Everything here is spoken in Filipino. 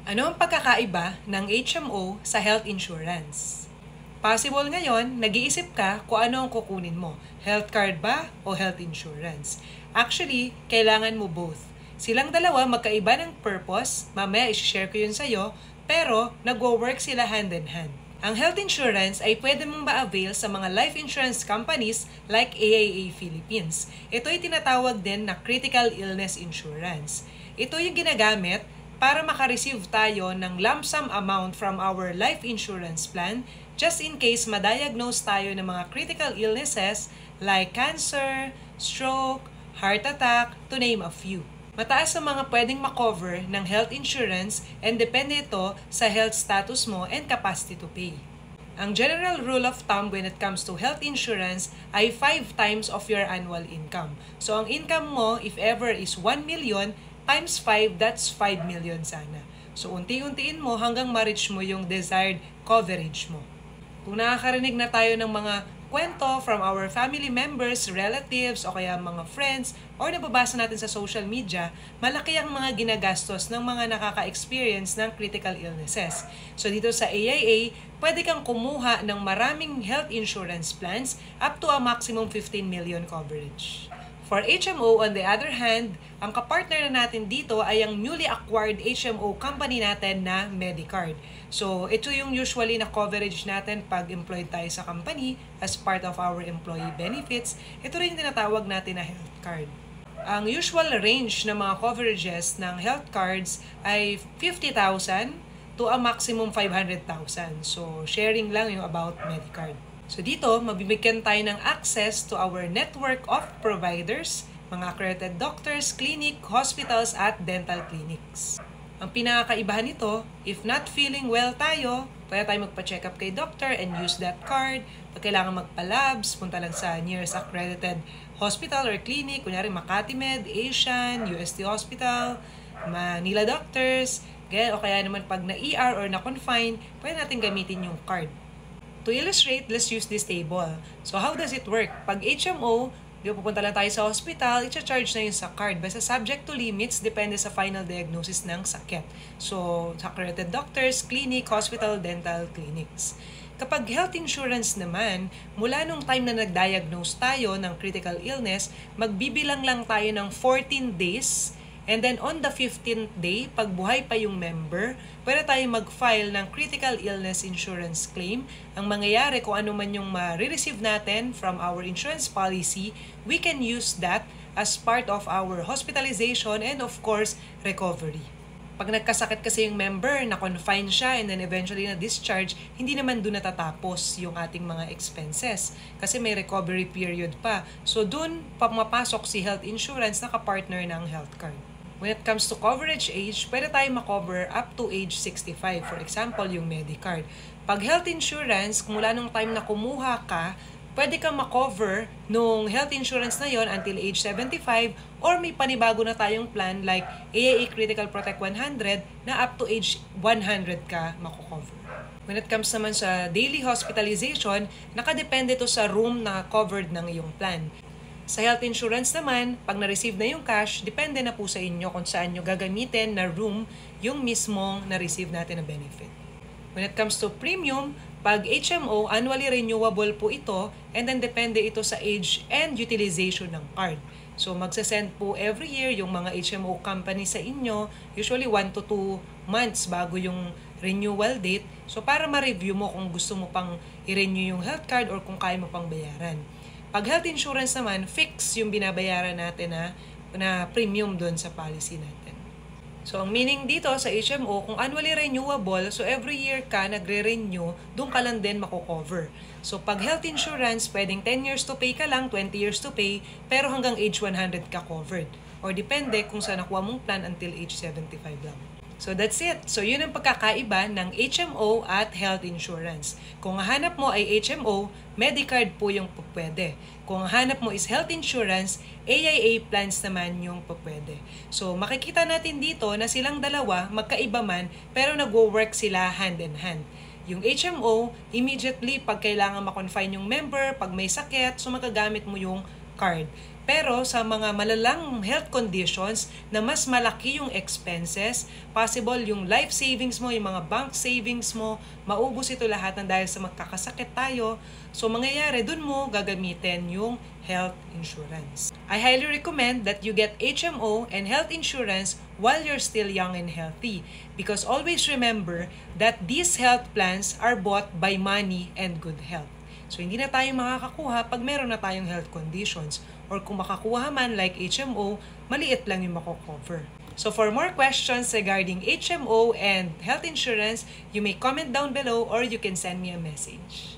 Ano ang pagkakaiba ng HMO sa health insurance? Possible ngayon, nag-iisip ka kung ano ang kukunin mo, health card ba o health insurance. Actually, kailangan mo both. Silang dalawa magkaiba ng purpose, mamaya i-share ko yun sa'yo, pero nagwo-work sila hand in hand. Ang health insurance ay pwede mong ma-avail sa mga life insurance companies like AIA Philippines. Ito ay tinatawag din na critical illness insurance. Ito yung ginagamit para makareceive tayo ng lump sum amount from our life insurance plan just in case ma-diagnose tayo ng mga critical illnesses like cancer, stroke, heart attack, to name a few. Mataas ang mga pwedeng makover ng health insurance and depende ito sa health status mo and capacity to pay. Ang general rule of thumb when it comes to health insurance ay 5 times of your annual income. So ang income mo, if ever, is 1 million, times 5, that's 5 million sana. So, unti-untiin mo hanggang ma-reach mo yung desired coverage mo. Kung nakakarinig na tayo ng mga kwento from our family members, relatives, o kaya mga friends, or nababasa natin sa social media, malaki ang mga ginagastos ng mga nakaka-experience ng critical illnesses. So, dito sa AIA, pwede kang kumuha ng maraming health insurance plans up to a maximum 15 million coverage. For HMO, on the other hand, ang kapartner na natin dito ay ang newly acquired HMO company natin na Medicard. So, ito yung usually na coverage natin pag employed tayo sa company as part of our employee benefits. Ito rin yung tinatawag natin na health card. Ang usual range ng mga coverages ng health cards ay 50,000 to a maximum 500,000. So, sharing lang yung about Medicard. So dito, mabibigyan tayo ng access to our network of providers, mga accredited doctors, clinic, hospitals, at dental clinics. Ang pinakakaibahan nito, if not feeling well tayo, pwede tayo magpa-check up kay doctor and use that card. Pag kailangan magpa-labs, punta lang sa nearest accredited hospital or clinic, kunyari Makati Med, Asian, UST Hospital, Manila Doctors, o kaya naman pag na-ER or na-confine, pwede natin gamitin yung card. To illustrate, let's use this table. So how does it work? Pag HMO, pupunta lang tayo sa hospital, i-charge na yun sa card. Basta subject to limits, depende sa final diagnosis ng sakit. So, sa accredited doctors, clinic, hospital, dental clinics. Kapag health insurance naman, mula nung time na nag-diagnose tayo ng critical illness, magbibilang lang tayo ng 14 days. And then on the 15th day, pag buhay pa yung member, pwede tayo mag-file ng critical illness insurance claim. Ang mangyayari kung ano man yung ma-receive natin from our insurance policy, we can use that as part of our hospitalization and of course, recovery. Pag nagkasakit kasi yung member, na-confine siya and then eventually na-discharge, hindi naman doon natatapos yung ating mga expenses kasi may recovery period pa. So doon, pumapasok si health insurance na kapartner ng health card. When it comes to coverage age, pwede tayo makover up to age 65. For example, yung Medicard. Pag health insurance, mula nung time na kumuha ka, pwede kang makover nung health insurance na yon until age 75 or may panibago na tayong plan like AIA Critical Protect 100 na up to age 100 ka makocover. When it comes naman sa daily hospitalization, nakadepende to sa room na covered ng iyong plan. Sa health insurance naman, pag na-receive na yung cash, depende na po sa inyo kung saan nyo gagamitin na room yung mismong na-receive natin na benefit. When it comes to premium, pag HMO, annually renewable po ito and then depende ito sa age and utilization ng card. So magsasend po every year yung mga HMO company sa inyo, usually 1 to 2 months bago yung renewal date. So para ma-review mo kung gusto mo pang i-renew yung health card or kung kaya mo pang bayaran. Pag health insurance naman, fix yung binabayaran natin na premium doon sa policy natin. So, ang meaning dito sa HMO, kung annually renewable, so every year ka nagre-renew, doon ka lang din mako-cover. So, pag health insurance, pwedeng 10 years to pay ka lang, 20 years to pay, pero hanggang age 100 ka covered. Or depende kung saan nakuha mong plan until age 75 lang. So that's it. So yun ang pagkakaiba ng HMO at health insurance. Kung hanap mo ay HMO, Medicard po yung pwede. Kung hanap mo is health insurance, AIA plans naman yung pwede. So makikita natin dito na silang dalawa magkaiba man pero nagwo-work sila hand in hand. Yung HMO, immediately pag kailangan ma-confine yung member, pag may sakit, so magagamit mo yung card. Pero sa mga malalang health conditions na mas malaki yung expenses, possible yung life savings mo, yung mga bank savings mo, maubos ito lahat ng dahil sa magkakasakit tayo. So mangyayari, dun mo gagamitin yung health insurance. I highly recommend that you get HMO and health insurance while you're still young and healthy. Because always remember that these health plans are bought by money and good health. So, hindi na tayo makakakuha pag meron na tayong health conditions. Or kung makakuha man like HMO, maliit lang yung mako-cover. So, for more questions regarding HMO and health insurance, you may comment down below or you can send me a message.